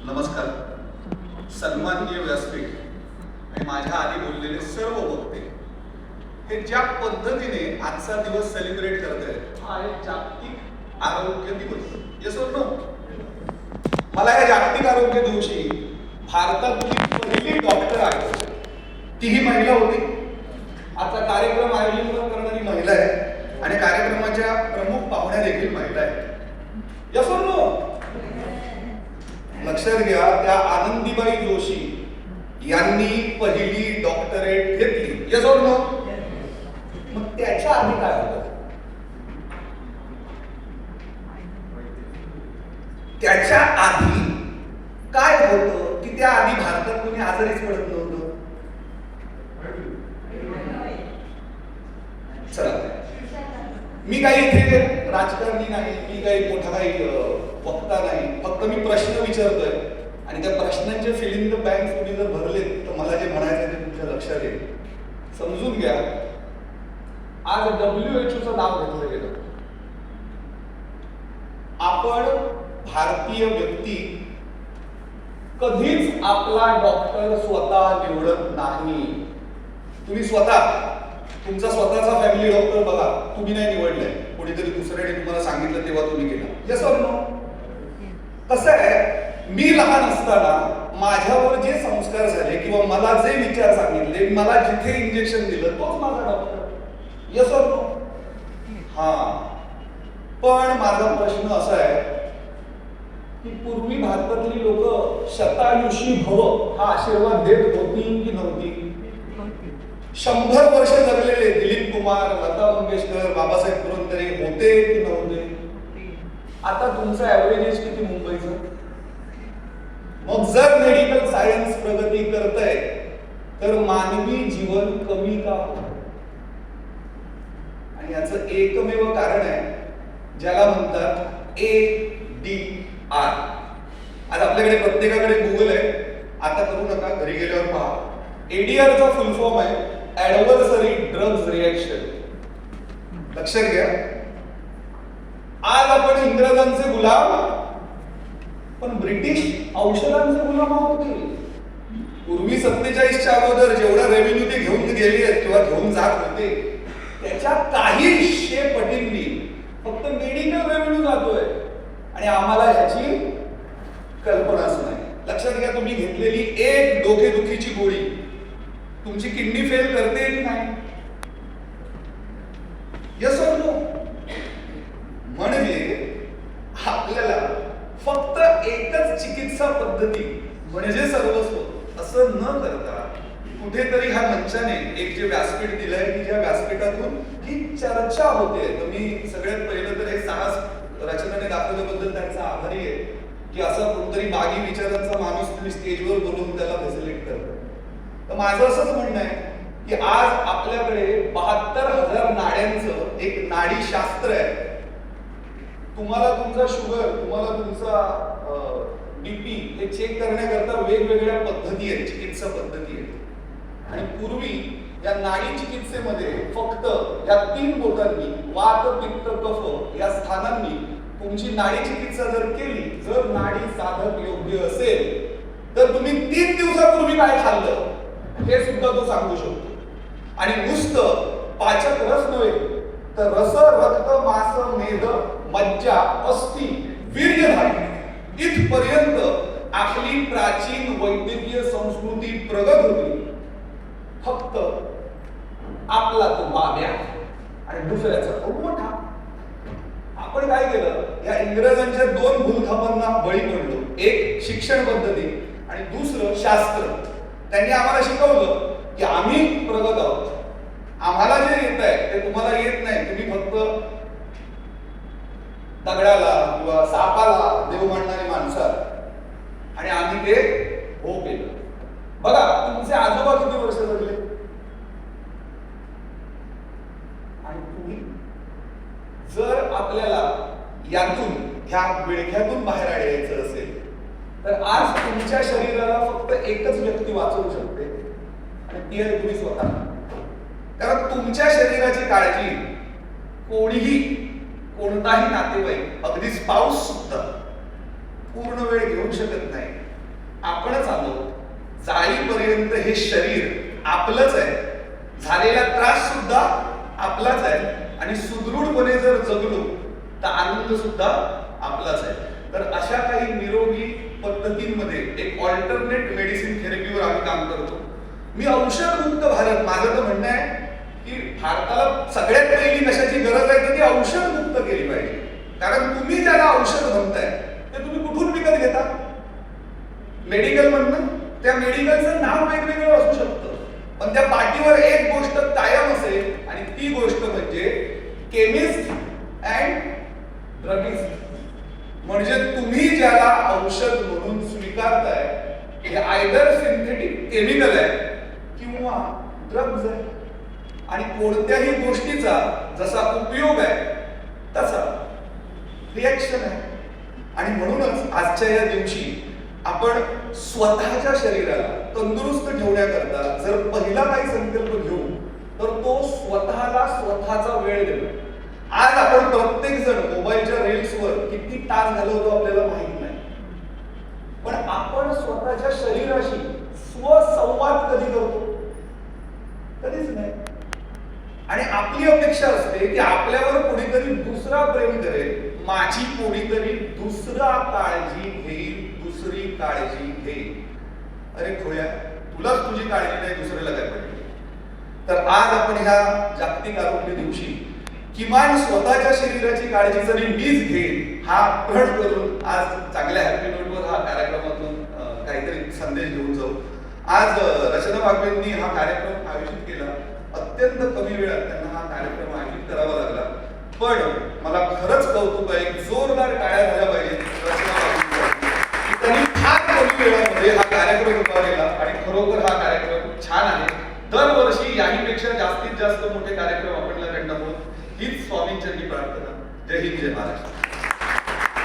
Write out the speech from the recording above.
नमस्कार. सन्माननीय व्यासपीठ आणि माझ्या आधी बोललेले सर्व वक्ते हे ज्या पद्धतीने आजचा दिवस सेलिब्रेट करत आहेत, हा आहे जागतिक आरोग्य दिवस. येस और नो? मला या जागतिक आरोग्य दिवशी भारतातली पहिली डॉक्टर आहे, तीही महिला होती. आजचा कार्यक्रम आयोजित करणारी महिला आहे आणि कार्यक्रमाच्या प्रमुख पाहुण्या देखील महिला आहेत. येस और नो? लक्षात घ्या, त्या आनंदीबाई जोशी यांनी पहिली डॉक्टरेट घेतली. येस और नो? मग त्याच्या आधी काय होतं? त्याच्या आधी काय होतं की त्या आधी भारतात कोणी आजारीच पडत नव्हतं? चला, मी काही इथे राजकारणी नाही, मी काही मोठा काही वक्ता नाही, फक्त मी प्रश्न विचारतोय आणि त्या प्रश्नांचे फिलिंग द बँक तुम्ही जर भरले तर मला जे म्हणायचं ते तुमच्या लक्षात येईल. समजून घ्या, आज WHO चं नाव घेतलं गेलं. आपण भारतीय व्यक्ती कधीच आपला डॉक्टर स्वतः निवडत नाही. तुम्ही स्वतः तुमचा स्वतःचा फॅमिली डॉक्टर बघा, तुम्ही नाही निवडलाय, कोणीतरी दुसऱ्याने तुम्हाला सांगितलं तेव्हा तुम्ही केला. येस और नो? कसं आहे, मी लहान असताना माझ्यावर जे संस्कार झाले किंवा मला जे विचार सांगितले, मला जिथे इंजेक्शन दिलं तोच माझा डॉक्टर. येस और नो? हा, पण माझा प्रश्न असा आहे की पूर्वी भारतातली लोक शतायुषी भव हा आशीर्वाद देत होती की नव्हती? 100 वर्ष जगलेले दिलीप कुमार, लता मंगेशकर, बाबासाहेब पुरंदरे होते की नव्हते? आता तुमचं ऍव्हरेज एज किती मुंबईचं? मग जर मेडिकल सायन्स प्रगती करतंय तर मानवी जीवन कमी का होतं? आणि याचं एकमेव कारण आहे ज्याला म्हणतात ADR. आज आपल्याकडे प्रत्येकाकडे गुगल आहे, आता करू नका, घरी गेल्यावर पहा. ADR चा फुल फॉर्म आहे ऍडव्हर्सरी ड्रग्ज रिएक्शन. लक्षात घ्या, आज आपण इंग्रजांचे गुलाम पण ब्रिटिश औषधांचे गुलाम होते. पूर्वी 47च्या अगोदर जेवढा रेव्हेन्यू ते घेऊन गेले किंवा घेऊन जात होते त्याच्या काही पटींनी फक्त मेडिकल रेव्हेन्यू जातोय आणि आम्हाला ह्याची कल्पनाच नाही. लक्षात घ्या, तुम्ही घेतलेली एक डोकेदुखीची गोळी तुमची किडनी फेल करते की नाही? यस और नो? म्हणजे आपल्याला फक्त एकच चिकित्सा पद्धती म्हणजे सर्वस्व असं न करता कुठेतरी ह्या मंचाने एक जे व्यासपीठ दिलंय की ज्या व्यासपीठातून ही चर्चा होते. तर मी सगळ्यात पहिलं तर हे साहस रचनाने दाखवल्याबद्दल त्यांचा आभारी आहे की असा कोणतरी बागी विचारांचा माणूस तुम्ही स्टेजवर बोलून त्याला फॅसिलिट करता. तर माझं असंच म्हणणं आहे की आज आपल्याकडे 72,000 नाड्यांचं एक नाडी शास्त्र आहे. तुम्हाला तुमचा शुगर, तुम्हाला तुमचा BP हे चेक करण्याकरता वेगवेगळ्या पद्धती आहेत, चिकित्सा पद्धती आहेत. आणि पूर्वी या नाडी चिकित्सेमध्ये फक्त या 3 बोटांनी वात, पित्त, कफ या स्थानांनी तुमची नाडी चिकित्सा जर केली, जर नाडी साधक योग्य असेल तर तुम्ही 3 दिवसापूर्वी काय खाल्लं हे सुद्धा तो सांगू शकतो. आणि नुसतं पाचक रस नव्हे तर रस, रक्त, मांस, मेद, मज्जा, अस्थि, वीर्यधातू इथपर्यंत आपली प्राचीन वैद्यकीय संस्कृती प्रगत होती. फक्त आपला तो बाब्या आणि दुसऱ्याचा तो मोठा. आपण काय केलं, या इंग्रजांच्या 2 भूलथापांना बळी पडलो. एक शिक्षण पद्धती आणि दुसरं शास्त्र. त्यांनी आम्हाला शिकवलं की आम्ही प्रगत आहोत, आम्हाला जे येत आहे ते तुम्हाला येत नाही, तुम्ही फक्त दगडाला किंवा सापाला देव मानणारी माणसं, आणि आम्ही ते हो केलं. बघा, तुमचे आजोबा किती वर्ष जगले आणि तुम्ही जर आपल्याला यातून ह्या विळख्यातून बाहेर यायचं असेल तर आज तुमच्या शरीराला फक्त एकच व्यक्ती वाचवू शकते आणि ती आहे तुम्ही स्वतः. कारण तुमच्या शरीराची काळजी कोणीही, कोणताही नातेवाईक, अगदी स्पाऊस सुद्धा पूर्ण वेळ घेऊ शकत नाही. आपणच आलो, जाईपर्यंत हे शरीर आपलंच आहे, झालेला त्रास सुद्धा आपलाच आहे, आणि सुदृढपणे जर जगलो तर आनंद सुद्धा आपलाच आहे. तर अशा काही निरोगी पद्धतींमध्ये एक ऑल्टरनेट मेडिसिन थेरपीवर आम्ही काम करतो. मी औषधमुक्त भारत, माझं तर म्हणणं आहे की भारताला सगळ्यात पहिली कशाची गरज आहे तर ती औषधमुक्त केली पाहिजे. कारण तुम्ही ज्याला औषध म्हणताय ते तुम्ही कुठून विकत घेता? मेडिकल म्हणणं, त्या मेडिकलचं नाव वेगवेगळं असू शकतं, पण त्या पाठीवर एक गोष्ट कायम असेल, आणि ती गोष्ट म्हणजे केमिस्ट अँड ड्रगिस्ट. म्हणजे तुम्ही ज्याला औषध म्हणून स्वीकारताय हे आयदर सिंथेटिक केमिकल आहे किंवा ड्रग्ज आहे. आणि कोणत्याही गोष्टीचा जसा उपयोग आहे तसा रिॲक्शन आहे. आणि म्हणूनच आजच्या या दिवशी आपण स्वतःच्या शरीराला तंदुरुस्त ठेवण्याकरता जर पहिला काही संकल्प घेऊ तर तो स्वतःला स्वतःचा वेळ देणं. आज आपण प्रत्येक जण मोबाईलच्या रील्सवर किती तास घालवतो आपल्याला माहित नाही, पण आपण स्वतःच्या शरीराशी स्वसंवाद कधी करतो? कधीच नाही. आणि आपली अपेक्षा असते की आपल्यावर कोणीतरी दुसरा प्रेम करेल, माझी कोणीतरी दुसरा काळजी घेईल, दुसरी काळजी घेईल. अरे खोया, तुलाच तुझी काळजी नाही, दुसऱ्याला काय पाहिजे? तर आज आपण ह्या जागतिक आरोग्य दिवशी किमान स्वतःच्या शरीराची काळजी जरी मीच घेईन हा प्रण करून आज चांगल्या हॅपी नोटवर हा कार्यक्रमातून काहीतरी संदेश घेऊन जाऊ. आज रचना वाघवेंनी हा कार्यक्रम आयोजित केला. अत्यंत कमी वेळात त्यांना हा कार्यक्रम आयोजित करावा लागला, पण मला खरंच कौतुक आहे. जोरदार टाळ्या झाल्या पाहिजेत रचना वाघवेंनी. त्यांनी फार कमी वेळामध्ये हा कार्यक्रम उभारलेला आणि खरोखर हा कार्यक्रम छान आहे. दरवर्षी याहीपेक्षा जास्तीत जास्त मोठे कार्यक्रम आपण त्यांना होत हीच स्वामींची प्रार्थना. जय हिंद, जय महाराष्ट्र.